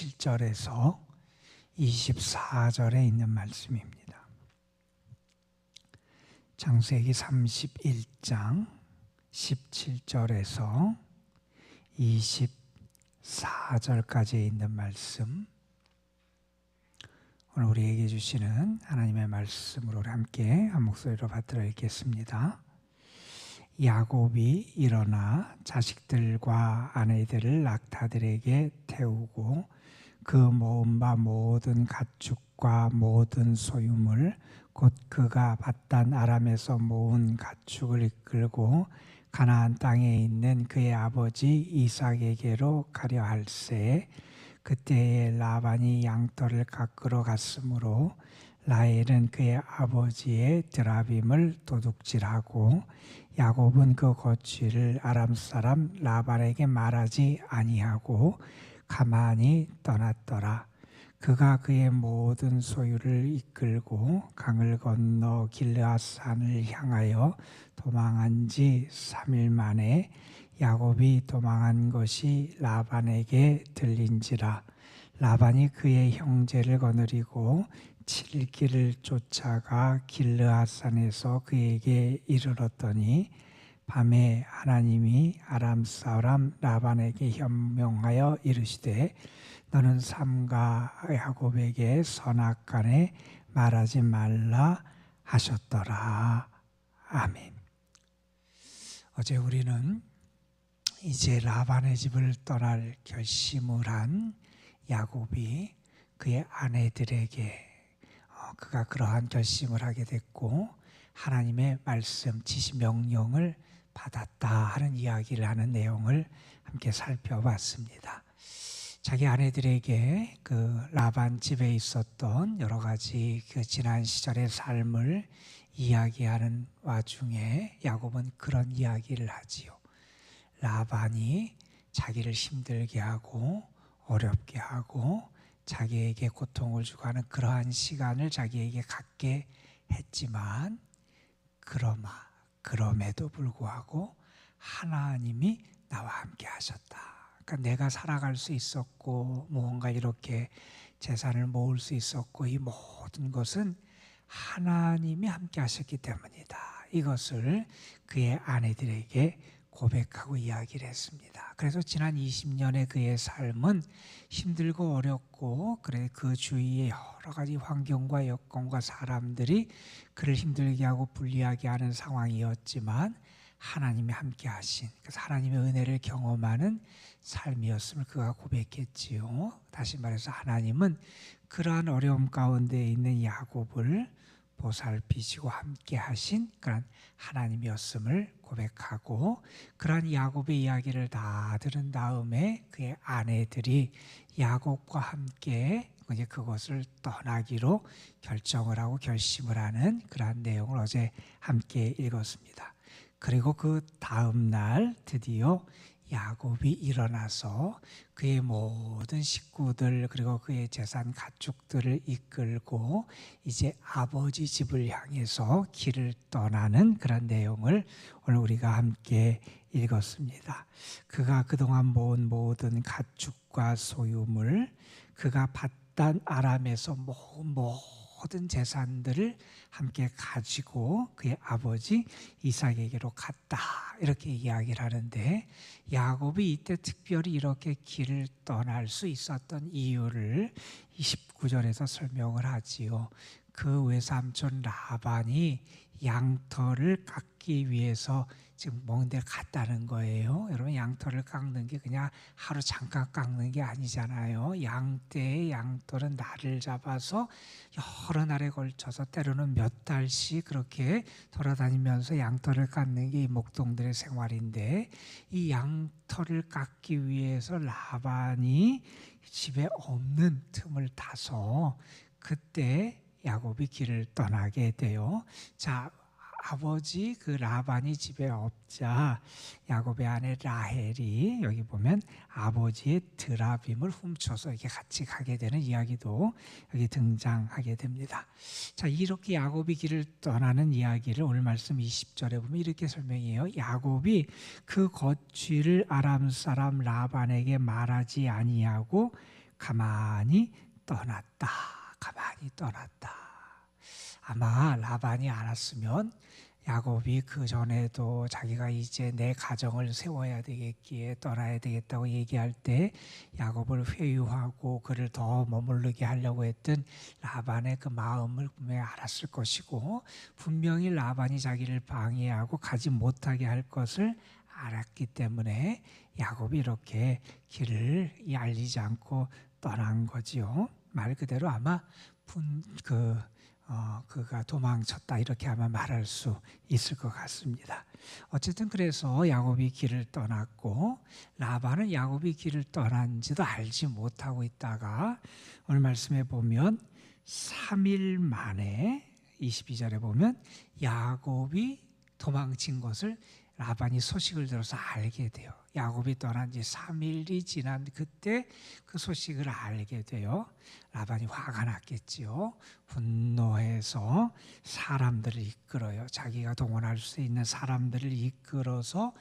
17절에서 24절에 있는 말씀입니다. 창세기 31장 17절에서 24절까지 있는 말씀, 오늘 우리에게 주시는 하나님의 말씀으로 함께 한 목소리로 받들어 읽겠습니다. 야곱이 일어나 자식들과 아내들을 낙타들에게 태우고 그 모은 바 모든 가축과 모든 소유물 곧 그가 밧단 아람에서 모은 가축을 이끌고 가나안 땅에 있는 그의 아버지 이삭에게로 가려 할세. 그때에 라반이 양털을 깎으러 갔으므로 라헬은 그의 아버지의 드라빔을 도둑질하고 야곱은 그 거취를 아람 사람 라반에게 말하지 아니하고 가만히 떠났더라. 그가 그의 모든 소유를 이끌고 강을 건너 길르앗산을 향하여 도망한 지 3일 만에 야곱이 도망한 것이 라반에게 들린지라. 라반이 그의 형제를 거느리고 7길을 쫓아가 길르앗산에서 그에게 이르렀더니 밤에 하나님이 아람 사람 라반에게 현명하여 이르시되 너는 삼가 야곱에게 선악간에 말하지 말라 하셨더라. 아멘. 어제 우리는 이제 라반의 집을 떠날 결심을 한 야곱이 그의 아내들에게 그가 그러한 결심을 하게 됐고 하나님의 말씀, 지시, 명령을 받았다 하는 이야기를 하는 내용을 함께 살펴봤습니다. 자기 아내들에게 그 라반 집에 있었던 여러 가지 그 지난 시절의 삶을 이야기하는 와중에 야곱은 그런 이야기를 하지요. 라반이 자기를 힘들게 하고 어렵게 하고 자기에게 고통을 주고 하는 그러한 시간을 자기에게 갖게 했지만 그럼에도 불구하고 하나님이 나와 함께 하셨다. 그러니까 내가 살아갈 수 있었고 무언가 이렇게 재산을 모을 수 있었고 이 모든 것은 하나님이 함께 하셨기 때문이다. 이것을 그의 아내들에게 고백하고 이야기를 했습니다. 그래서 지난 20년의 그의 삶은 힘들고 어렵고 그래 그 주위의 여러 가지 환경과 여건과 사람들이 그를 힘들게 하고 불리하게 하는 상황이었지만 하나님이 함께 하신, 그래서 하나님의 은혜를 경험하는 삶이었음을 그가 고백했지요. 다시 말해서 하나님은 그러한 어려움 가운데 있는 야곱을 보살피시고 함께 하신 그런 하나님이었음을 고백하고, 그러한 야곱의 이야기를 다 들은 다음에 그의 아내들이 야곱과 함께 이제 그것을 떠나기로 결정을 하고 결심을 하는 그러한 내용을 어제 함께 읽었습니다. 그리고 그 다음 날 드디어 야곱이 일어나서 그의 모든 식구들 그리고 그의 재산 가축들을 이끌고 이제 아버지 집을 향해서 길을 떠나는 그런 내용을 오늘 우리가 함께 읽었습니다. 그가 그동안 모은 모든 가축과 소유물, 그가 밧단 아람에서 모은 모든 재산들을 함께 가지고 그의 아버지 이삭에게로 갔다, 이렇게 이야기를 하는데, 야곱이 이때 특별히 이렇게 길을 떠날 수 있었던 이유를 29절에서 설명을 하지요. 그 외삼촌 라반이 양털을 깎기 위해서 지금 먼 데 갔다는 거예요. 여러분, 양털을 깎는 게 그냥 하루 잠깐 깎는 게 아니잖아요. 양떼의 양털은 날을 잡아서 여러 날에 걸쳐서 때로는 몇 달씩 그렇게 돌아다니면서 양털을 깎는 게 이 목동들의 생활인데, 이 양털을 깎기 위해서 라반이 집에 없는 틈을 타서 그때 야곱이 길을 떠나게 돼요. 자, 아버지 그 라반이 집에 없자 야곱의 아내 라헬이 여기 보면 아버지의 드라빔을 훔쳐서 이렇게 같이 가게 되는 이야기도 여기 등장하게 됩니다. 자, 이렇게 야곱이 길을 떠나는 이야기를 오늘 말씀 20절에 보면 이렇게 설명해요. 야곱이 그 거취를 아람 사람 라반에게 말하지 아니하고 가만히 떠났다. 가만히 떠났다. 아마 라반이 알았으면 야곱이 그 전에도 자기가 이제 내 가정을 세워야 되겠기에 떠나야 되겠다고 얘기할 때 야곱을 회유하고 그를 더 머무르게 하려고 했던 라반의 그 마음을 분명히 알았을 것이고, 분명히 라반이 자기를 방해하고 가지 못하게 할 것을 알았기 때문에 야곱이 이렇게 길을 알리지 않고 떠난 거지요. 말 그대로 아마 그가 도망쳤다, 이렇게 아마 말할 수 있을 것 같습니다. 어쨌든 그래서 야곱이 길을 떠났고, 라반은 야곱이 길을 떠난지도 알지 못하고 있다가 오늘 말씀에 보면 3일 만에 22절에 보면 야곱이 도망친 것을 라반이 소식을 들어서 알게 돼요. 야곱이 떠난 지 3일이 지난 그때 그 소식을 알게 돼요. 라반이 화가 났겠지요. 분노해서 사람들을 이끌어요. 자기가 동원할 수 있는 사람들을 이끌어서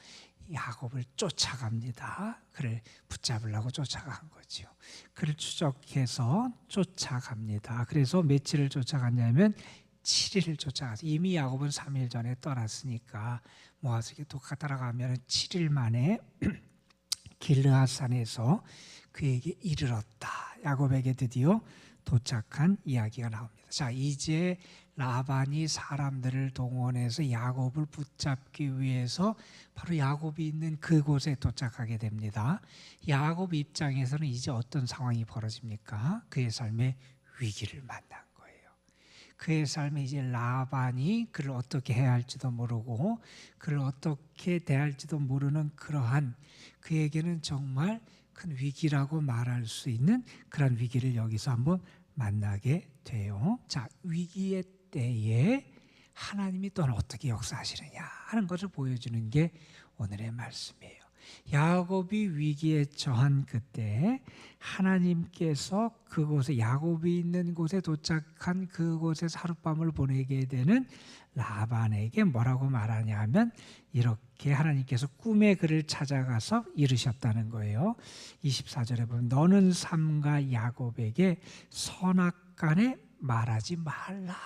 야곱을 쫓아갑니다. 그를 붙잡으려고 쫓아간 거죠. 그를 추적해서 쫓아갑니다. 그래서 며칠을 쫓아갔냐면 7일을 쫓아가서, 이미 야곱은 3일 전에 떠났으니까 모아서 따라가면 7일 만에 길르앗산에서 그에게 이르렀다. 야곱에게 드디어 도착한 이야기가 나옵니다. 자, 이제 라반이 사람들을 동원해서 야곱을 붙잡기 위해서 바로 야곱이 있는 그곳에 도착하게 됩니다. 야곱 입장에서는 이제 어떤 상황이 벌어집니까? 그의 삶에 위기를 만난 거예요. 그의 삶에 이제 라반이 그를 어떻게 해야 할지도 모르고 그를 어떻게 대할지도 모르는 그러한, 그에게는 정말 큰 위기라고 말할 수 있는 그런 위기를 여기서 한번 만나게 돼요. 자, 위기의 때에 하나님이 또한 어떻게 역사하시느냐 하는 것을 보여주는 게 오늘의 말씀이에요. 야곱이 위기에 처한 그때 하나님께서 그곳에, 야곱이 있는 곳에 도착한 그곳에서 하룻밤을 보내게 되는 라반에게 뭐라고 말하냐 하면, 이렇게 하나님께서 꿈에 그를 찾아가서 이르셨다는 거예요. 24절에 보면 너는 삼가 야곱에게 선악간에 말하지 말라.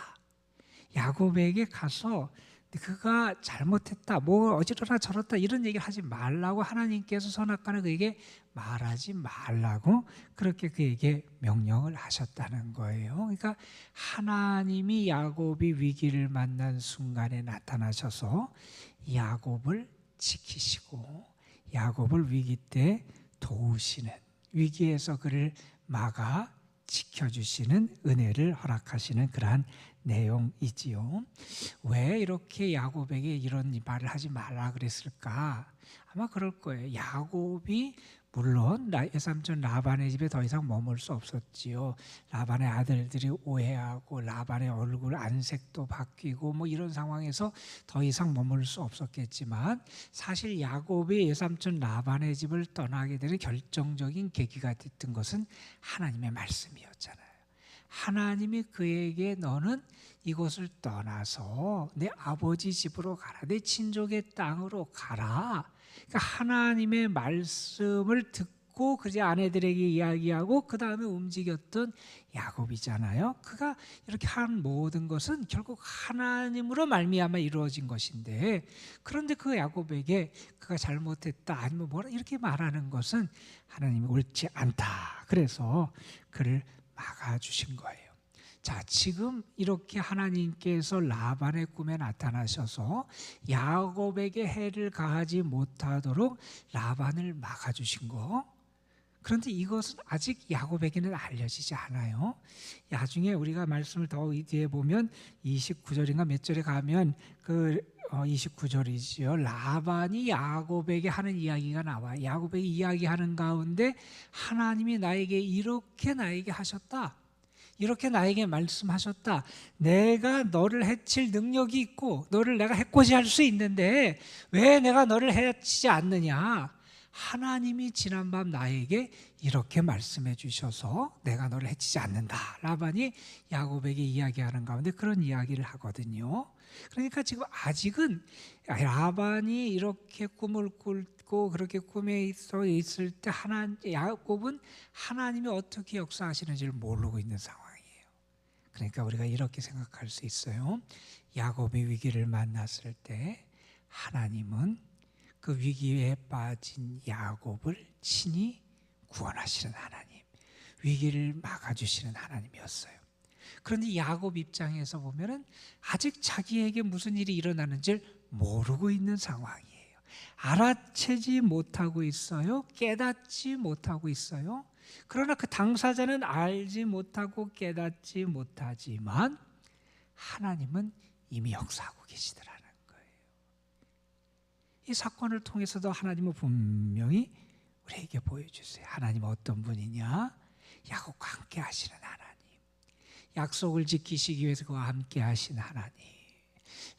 야곱에게 가서 그가 잘못했다, 뭐 어지러나 저렇다 이런 얘기를 하지 말라고 하나님께서 선악간에 그에게 말하지 말라고 그렇게 그에게 명령을 하셨다는 거예요. 그러니까 하나님이 야곱이 위기를 만난 순간에 나타나셔서 야곱을 지키시고 야곱을 위기 때 도우시는, 위기에서 그를 막아 지켜주시는 은혜를 허락하시는 그러한 내용이지요. 왜 이렇게 야곱에게 이런 말을 하지 말라 그랬을까? 아마 그럴 거예요. 야곱이 물론 외삼촌 라반의 집에 더 이상 머물 수 없었지요. 라반의 아들들이 오해하고 라반의 얼굴 안색도 바뀌고 뭐 이런 상황에서 더 이상 머물 수 없었겠지만, 사실 야곱이 외삼촌 라반의 집을 떠나게 되는 결정적인 계기가 됐던 것은 하나님의 말씀이었잖아요. 하나님이 그에게 너는 이곳을 떠나서 내 아버지 집으로 가라, 내 친족의 땅으로 가라. 그러니까 하나님의 말씀을 듣고 그제 아내들에게 이야기하고 그 다음에 움직였던 야곱이잖아요. 그가 이렇게 한 모든 것은 결국 하나님으로 말미암아 이루어진 것인데, 그런데 그 야곱에게 그가 잘못했다 아니면 뭐라 이렇게 말하는 것은 하나님이 옳지 않다. 그래서 그를 막아주신 거예요. 자, 지금 이렇게 하나님께서 라반의 꿈에 나타나셔서 야곱에게 해를 가하지 못하도록 라반을 막아주신 거, 그런데 이것은 아직 야곱에게는 알려지지 않아요. 나중에 우리가 말씀을 더 뒤에 보면 29절인가 몇 절에 가면 29절이지요. 라반이 야곱에게 하는 이야기가 나와요. 야곱에게 이야기하는 가운데 하나님이 나에게 하셨다, 이렇게 나에게 말씀하셨다. 내가 너를 해칠 능력이 있고 너를 내가 해코지할 수 있는데 왜 내가 너를 해치지 않느냐. 하나님이 지난밤 나에게 이렇게 말씀해 주셔서 내가 너를 해치지 않는다. 라반이 야곱에게 이야기하는 가운데 그런 이야기를 하거든요. 그러니까 지금 아직은 라반이 이렇게 꿈을 있고 그렇게 꿈에 있을 때 야곱은 하나님이 어떻게 역사하시는지를 모르고 있는 상황이에요. 그러니까 우리가 이렇게 생각할 수 있어요. 야곱이 위기를 만났을 때 하나님은 그 위기에 빠진 야곱을 친히 구원하시는 하나님, 위기를 막아주시는 하나님이었어요. 그런데 야곱 입장에서 보면은 아직 자기에게 무슨 일이 일어나는지를 모르고 있는 상황이에요. 알아채지 못하고 있어요. 깨닫지 못하고 있어요. 그러나 그 당사자는 알지 못하고 깨닫지 못하지만 하나님은 이미 역사하고 계시더라는 거예요. 이 사건을 통해서도 하나님은 분명히 우리에게 보여주세요. 하나님은 어떤 분이냐? 야곱과 함께 하시는 하나님, 약속을 지키시기 위해서 그와 함께 하신 하나님.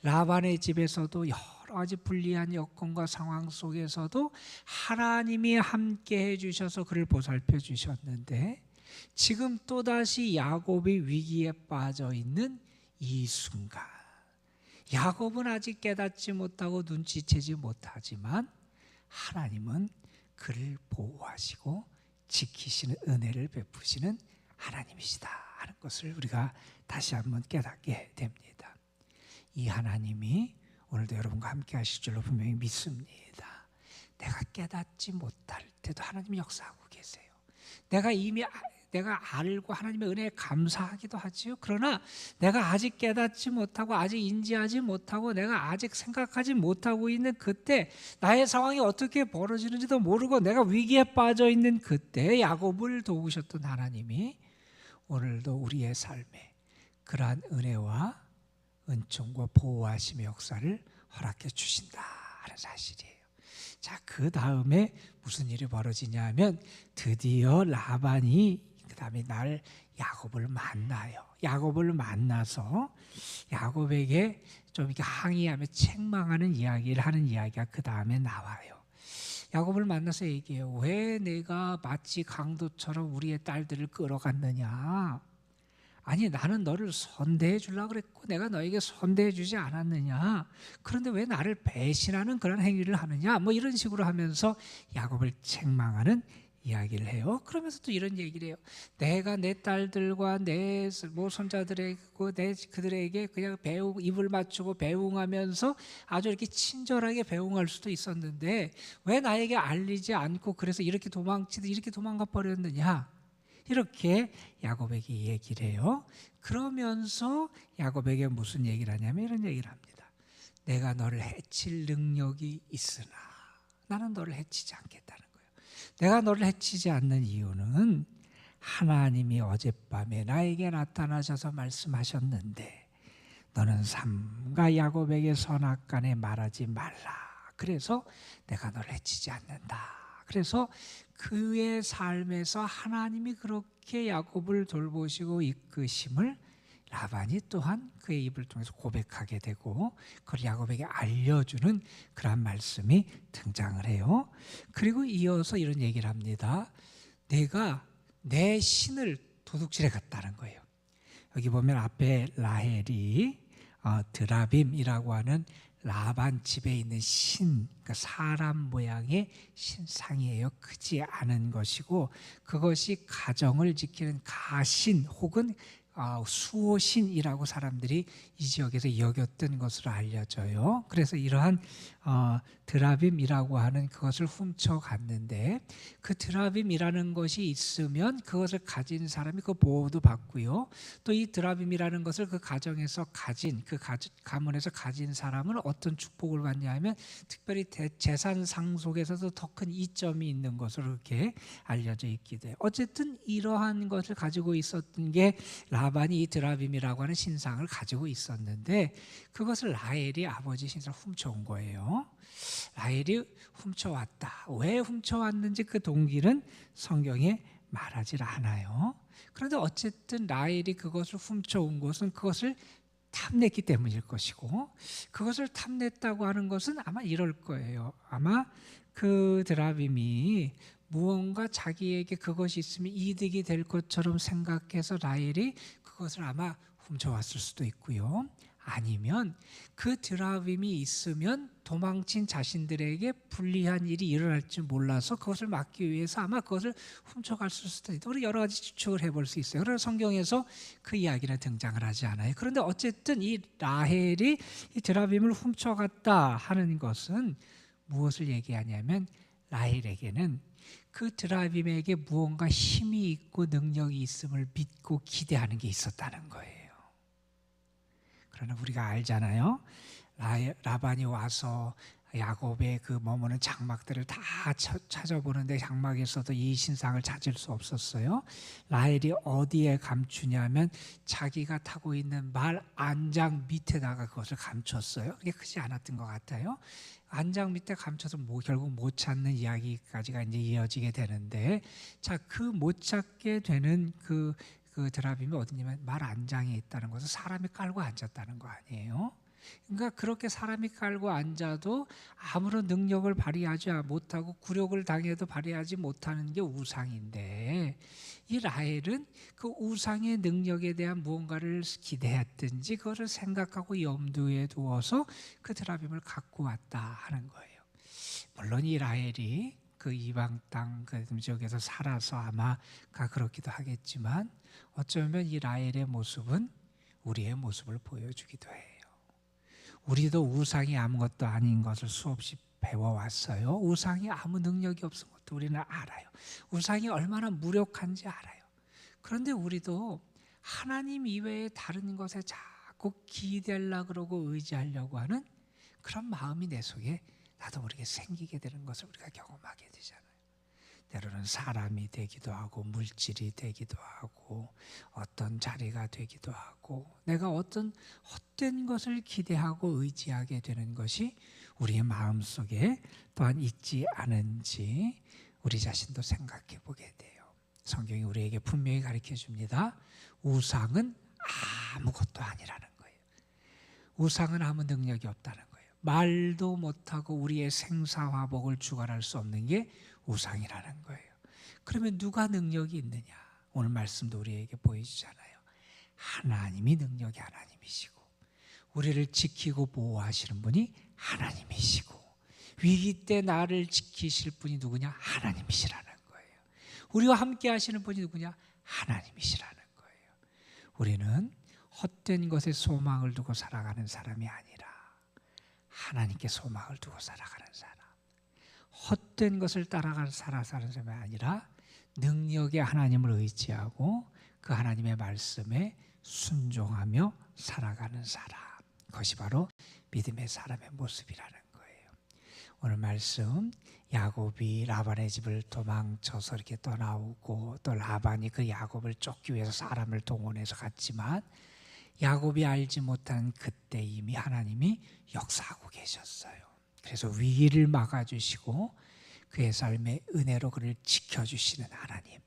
라반의 집에서도 여러 가지 불리한 여건과 상황 속에서도 하나님이 함께 해주셔서 그를 보살펴 주셨는데, 지금 또다시 야곱이 위기에 빠져 있는 이 순간, 야곱은 아직 깨닫지 못하고 눈치채지 못하지만 하나님은 그를 보호하시고 지키시는 은혜를 베푸시는 하나님이시다 하는 것을 우리가 다시 한번 깨닫게 됩니다. 이 하나님이 오늘도 여러분과 함께 하실 줄로 분명히 믿습니다. 내가 깨닫지 못할 때도 하나님이 역사하고 계세요. 내가 알고 하나님의 은혜에 감사하기도 하지요. 그러나 내가 아직 깨닫지 못하고 아직 인지하지 못하고 내가 아직 생각하지 못하고 있는 그때, 나의 상황이 어떻게 벌어지는지도 모르고 내가 위기에 빠져 있는 그때 야곱을 도우셨던 하나님이 오늘도 우리의 삶에 그러한 은혜와 은총과 보호하심의 역사를 허락해 주신다 하는 사실이에요. 자, 그 다음에 무슨 일이 벌어지냐 하면 드디어 라반이 그 다음에 야곱을 만나요. 야곱을 만나서 야곱에게 좀 이렇게 항의하며 책망하는 이야기를 하는 이야기가 그 다음에 나와요. 야곱을 만나서 얘기해요. 왜 내가 마치 강도처럼 우리의 딸들을 끌어갔느냐? 아니, 나는 너를 선대해 주려고 그랬고 내가 너에게 선대해 주지 않았느냐? 그런데 왜 나를 배신하는 그런 행위를 하느냐? 뭐 이런 식으로 하면서 야곱을 책망하는 이야기를 해요. 그러면서 또 이런 얘기를 해요. 내가 내 딸들과 내 모손자들에게 그들에게 그냥 입을 맞추고 배웅하면서 아주 이렇게 친절하게 배웅할 수도 있었는데 왜 나에게 알리지 않고 그래서 이렇게 도망가 버렸느냐? 이렇게 야곱에게 얘기를 해요. 그러면서 야곱에게 무슨 얘기를 하냐면 이런 얘기를 합니다. 내가 너를 해칠 능력이 있으나 나는 너를 해치지 않겠다는 거예요. 내가 너를 해치지 않는 이유는 하나님이 어젯밤에 나에게 나타나셔서 말씀하셨는데 너는 삼가 야곱에게 선악간에 말하지 말라. 그래서 내가 너를 해치지 않는다. 그래서 그의 삶에서 하나님이 그렇게 야곱을 돌보시고 이끄심을 라반이 또한 그의 입을 통해서 고백하게 되고 그걸 야곱에게 알려주는 그런 말씀이 등장을 해요. 그리고 이어서 이런 얘기를 합니다. 내가 내 신을 도둑질해 갔다는 거예요. 여기 보면 앞에 라헬이 드라빔이라고 하는 라반 집에 있는 신, 그러니까 사람 모양의 신상이에요. 크지 않은 것이고 그것이 가정을 지키는 가신 혹은 수호신이라고 사람들이 이 지역에서 여겼던 것으로 알려져요. 그래서 이러한 드라빔이라고 하는 그것을 훔쳐갔는데 그 드라빔이라는 것이 있으면 그것을 가진 사람이 그 보호도 받고요. 또 이 드라빔이라는 것을 그 가정에서 가진 그 가문에서 가진 사람은 어떤 축복을 받냐 하면 특별히 재산 상속에서도 더 큰 이점이 있는 것으로 그렇게 알려져 있기도 해요. 어쨌든 이러한 것을 가지고 있었던 게 라반이 이 드라빔이라고 하는 신상을 가지고 있었는데 그것을 라헬이 아버지 신상을 훔쳐온 거예요. 라헬이 훔쳐왔다. 왜 훔쳐왔는지 그 동기는 성경에 말하지 않아요. 그런데 어쨌든 라헬이 그것을 훔쳐온 것은 그것을 탐냈기 때문일 것이고 그것을 탐냈다고 하는 것은 아마 이럴 거예요. 아마 그 드라빔이 무언가 자기에게 그것이 있으면 이득이 될 것처럼 생각해서 라헬이 그것을 아마 훔쳐왔을 수도 있고요. 아니면 그 드라빔이 있으면 도망친 자신들에게 불리한 일이 일어날 줄 몰라서 그것을 막기 위해서 아마 그것을 훔쳐갔을 수도 있다. 우리 여러 가지 추측을 해볼 수 있어요. 그러나 성경에서 그 이야기는 등장을 하지 않아요. 그런데 어쨌든 이 라헬이 이 드라빔을 훔쳐갔다 하는 것은 무엇을 얘기하냐면 라헬에게는 그 드라빔에게 무언가 힘이 있고 능력이 있음을 믿고 기대하는 게 있었다는 거예요. 그러나 우리가 알잖아요. 라반이 와서 야곱의 그 머무는 장막들을 다 찾아보는데 장막에서도 이 신상을 찾을 수 없었어요. 라헬이 어디에 감추냐면 자기가 타고 있는 말 안장 밑에다가 그것을 감췄어요. 그게 크지 않았던 것 같아요. 안장 밑에 감춰서 결국 못 찾는 이야기까지가 이제 이어지게 되는데, 자, 그 못 찾게 되는 그 드라빔이 어디냐면 말 안장에 있다는 것은 사람이 깔고 앉았다는 거 아니에요? 그러니까 그렇게 사람이 깔고 앉아도 아무런 능력을 발휘하지 못하고 굴욕을 당해도 발휘하지 못하는 게 우상인데, 이 라헬은 그 우상의 능력에 대한 무언가를 기대했든지 그것을 생각하고 염두에 두어서 그 드라빔을 갖고 왔다 하는 거예요. 물론 이 라헬이 그 이방 땅 그 지역에서 살아서 아마 그렇기도 하겠지만, 어쩌면 이 라헬의 모습은 우리의 모습을 보여주기도 해요. 우리도 우상이 아무것도 아닌 것을 수없이 배워왔어요. 우상이 아무 능력이 없은 것도 우리는 알아요. 우상이 얼마나 무력한지 알아요. 그런데 우리도 하나님 이외에 다른 것에 자꾸 기대려고 그러고 의지하려고 하는 그런 마음이 내 속에 나도 모르게 생기게 되는 것을 우리가 경험하게 되잖아요. 때로는 사람이 되기도 하고 물질이 되기도 하고 어떤 자리가 되기도 하고 내가 어떤 헛된 것을 기대하고 의지하게 되는 것이 우리의 마음속에 또한 있지 않은지 우리 자신도 생각해 보게 돼요. 성경이 우리에게 분명히 가르쳐 줍니다. 우상은 아무것도 아니라는 거예요. 우상은 아무 능력이 없다는 거예요. 말도 못하고 우리의 생사화복을 주관할 수 없는 게 우상이라는 거예요. 그러면 누가 능력이 있느냐? 오늘 말씀도 우리에게 보여주잖아요. 하나님이 능력이 하나님이시고 우리를 지키고 보호하시는 분이 하나님이시고 위기 때 나를 지키실 분이 누구냐? 하나님이시라는 거예요. 우리와 함께 하시는 분이 누구냐? 하나님이시라는 거예요. 우리는 헛된 것에 소망을 두고 살아가는 사람이 아니라 하나님께 소망을 두고 살아가는 사람, 헛된 것을 따라가는 사는 사람이 아니라 능력의 하나님을 의지하고 그 하나님의 말씀에 순종하며 살아가는 사람, 그것이 바로 믿음의 사람의 모습이라는 거예요. 오늘 말씀, 야곱이 라반의 집을 도망쳐서 이렇게 떠나오고 또 라반이 그 야곱을 쫓기 위해서 사람을 동원해서 갔지만 야곱이 알지 못한 그때 이미 하나님이 역사하고 계셨어요. 그래서 위기를 막아주시고 그의 삶의 은혜로 그를 지켜주시는 하나님,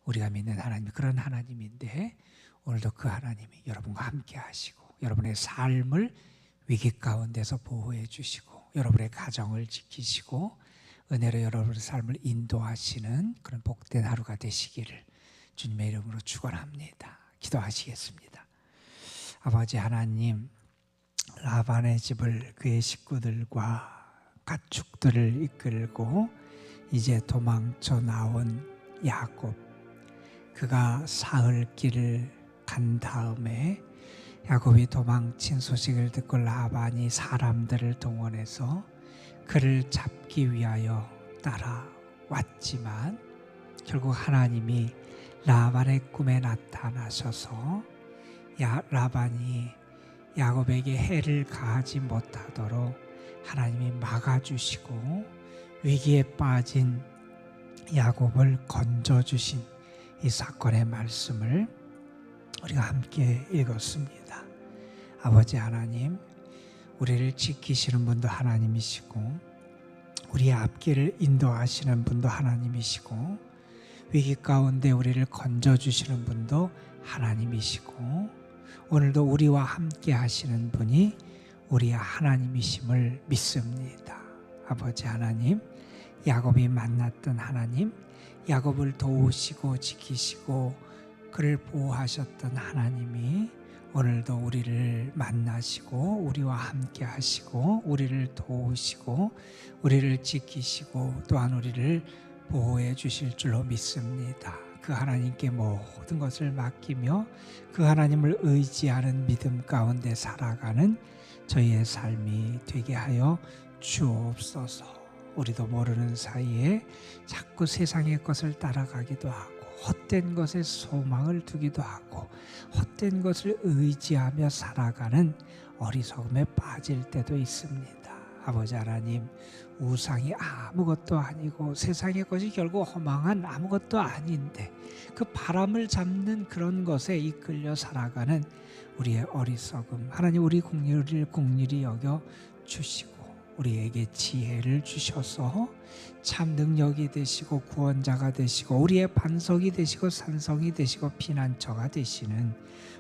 우리가 믿는 하나님이 그런 하나님인데 오늘도 그 하나님이 여러분과 함께 하시고 여러분의 삶을 위기 가운데서 보호해 주시고 여러분의 가정을 지키시고 은혜로 여러분의 삶을 인도하시는 그런 복된 하루가 되시기를 주님의 이름으로 축원합니다. 기도하시겠습니다. 아버지 하나님, 라반의 집을 그의 식구들과 가축들을 이끌고 이제 도망쳐 나온 야곱, 그가 사흘 길을 간 다음에 야곱이 도망친 소식을 듣고 라반이 사람들을 동원해서 그를 잡기 위하여 따라왔지만 결국 하나님이 라반의 꿈에 나타나셔서 라반이 야곱에게 해를 가하지 못하도록 하나님이 막아주시고 위기에 빠진 야곱을 건져주신 이 사건의 말씀을 우리가 함께 읽었습니다. 아버지 하나님, 우리를 지키시는 분도 하나님이시고 우리의 앞길을 인도하시는 분도 하나님이시고 위기 가운데 우리를 건져주시는 분도 하나님이시고 오늘도 우리와 함께 하시는 분이 우리의 하나님이심을 믿습니다. 아버지 하나님, 야곱이 만났던 하나님, 야곱을 도우시고 지키시고 그를 보호하셨던 하나님이 오늘도 우리를 만나시고 우리와 함께 하시고 우리를 도우시고 우리를 지키시고 또한 우리를 보호해 주실 줄로 믿습니다. 그 하나님께 모든 것을 맡기며 그 하나님을 의지하는 믿음 가운데 살아가는 저희의 삶이 되게 하여 주옵소서. 우리도 모르는 사이에 자꾸 세상의 것을 따라가기도 하고 헛된 것에 소망을 두기도 하고 헛된 것을 의지하며 살아가는 어리석음에 빠질 때도 있습니다. 아버지 하나님, 우상이 아무것도 아니고 세상의 것이 결국 허망한 아무것도 아닌데 그 바람을 잡는 그런 것에 이끌려 살아가는 우리의 어리석음, 하나님 우리 공의를 공률히 여겨 주시고 우리에게 지혜를 주셔서 참 능력이 되시고 구원자가 되시고 우리의 반석이 되시고 산성이 되시고 피난처가 되시는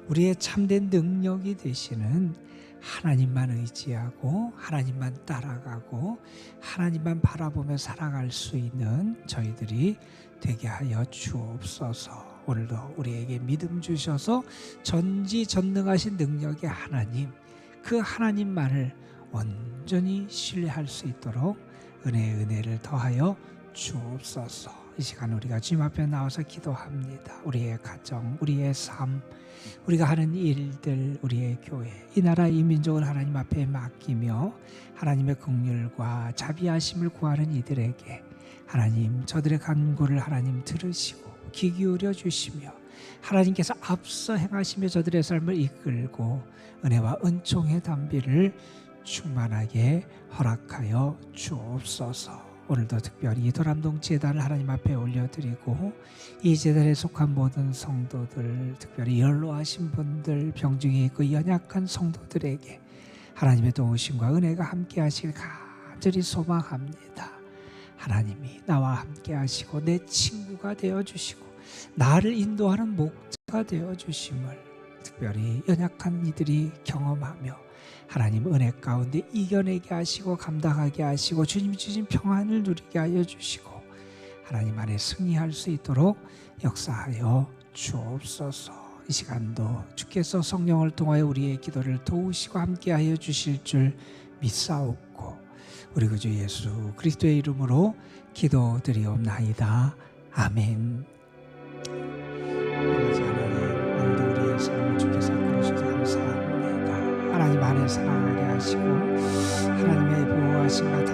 우리의 참된 능력이 되시는 하나님만 의지하고 하나님만 따라가고 하나님만 바라보며 살아갈 수 있는 저희들이 되게 하여 주옵소서. 오늘도 우리에게 믿음 주셔서 전지전능하신 능력의 하나님, 그 하나님만을 온전히 신뢰할 수 있도록 은혜의 은혜를 더하여 주옵소서. 이 시간 우리가 주님 앞에 나와서 기도합니다. 우리의 가정, 우리의 삶, 우리가 하는 일들, 우리의 교회, 이 나라 이 민족을 하나님 앞에 맡기며 하나님의 긍휼과 자비하심을 구하는 이들에게 하나님 저들의 간구를 하나님 들으시고 귀 기울여 주시며 하나님께서 앞서 행하시며 저들의 삶을 이끌고 은혜와 은총의 담비를 충만하게 허락하여 주옵소서. 오늘도 특별히 이도람동 제단을 하나님 앞에 올려드리고 이 제단에 속한 모든 성도들, 특별히 연로하신 분들, 병중에 있고 연약한 성도들에게 하나님의 도우심과 은혜가 함께 하시길 간절히 소망합니다. 하나님이 나와 함께 하시고 내 친구가 되어주시고 나를 인도하는 목자가 되어주심을 특별히 연약한 이들이 경험하며 하나님 은혜 가운데 이겨내게 하시고 감당하게 하시고 주님이 주신 평안을 누리게 하여 주시고 하나님 안에 승리할 수 있도록 역사하여 주옵소서. 이 시간도 주께서 성령을 통하여 우리의 기도를 도우시고 함께하여 주실 줄 믿사옵고 우리 구주 예수 그리스도의 이름으로 기도드리옵나이다. 아멘. 아버지 하나님, 오늘도 우리의 삶을 주께서 이끌어주셔서 감사합니다. 하나님 안에 살아가게 하시고 하나님의 보호하심과